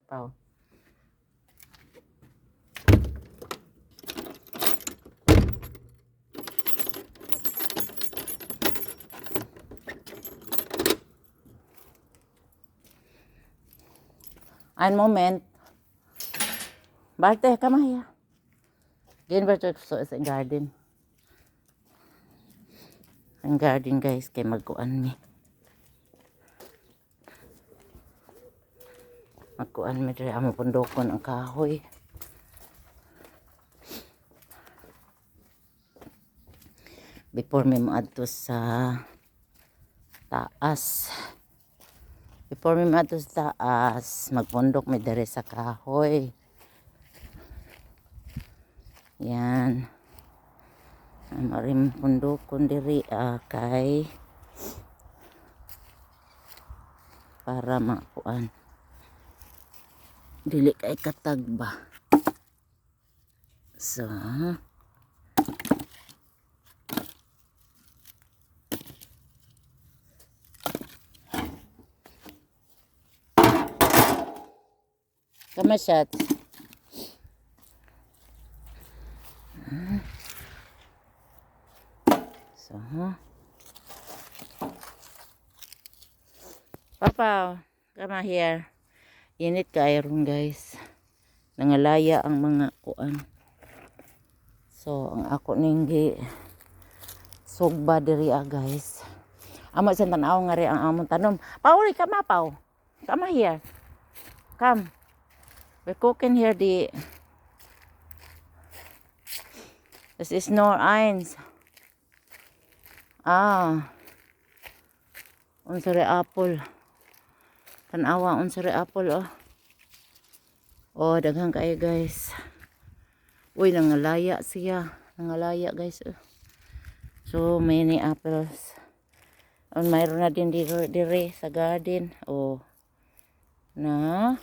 Pao. Ein Moment. Warte, komm mal her. Gehen wir so ist ein garden. Ang garden guys, kay magkuan mi. Magkuan mi diri amo pundokon ang kahoy. Before mi maadto sa taas. Before mi maadto sa taas, magpundok mi diri sa kahoy. Yan. Marim pundokon diri kay para makuan. Dili kay katag ba. So, kamasat. So, Papa, come here. Init kayo ron guys. Nangalaya ang mga kuan. So, ang ako ninggi sugba diri guys. Amo sa tanaw nga ri ang among tanom. Pauli ka mapaw. Come here. Come. We're cooking here this is no eins. Unsere apple. Tanawa unsere apple oh. Oh, daghang kayo guys. Uy, nangalaya siya. Nangalaya guys. So many apples. Mayroon na din dire sa garden. Oh. Na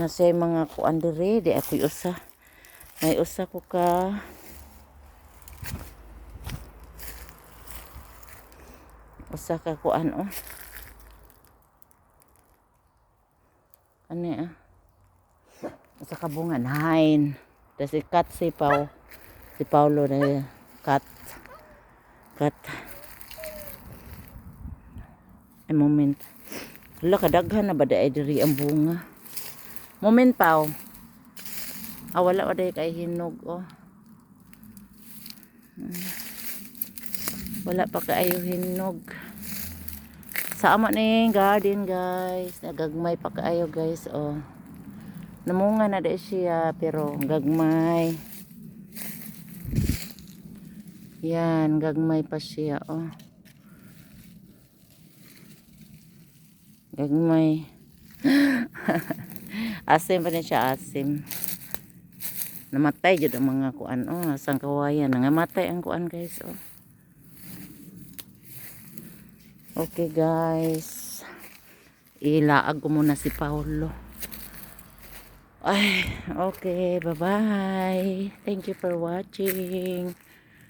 siya mga kuan dire. Di ako usa. May usa ko ka. Usa ka kuan oh. Ano usa ka bunga nine. Tas ikat si Paulo na cut. A moment. Wala kadaghan na ba dai diri ang bunga. Moment Pao. Wala day kay hinog oh. Wala pa kaayo hinog. Sa amo ning garden guys. Nagagmay pa kaayo guys oh. Namunga na di siya pero gagmay. Yan, gagmay pa siya oh. Gagmay. Asim pa rin siya, asim. Namatay jud ang mga kuan oh, asang kawayan nangamatay ang kuan guys oh. Okay guys. Ilaag ko muna si Paulo. Ay, okay, bye-bye. Thank you for watching.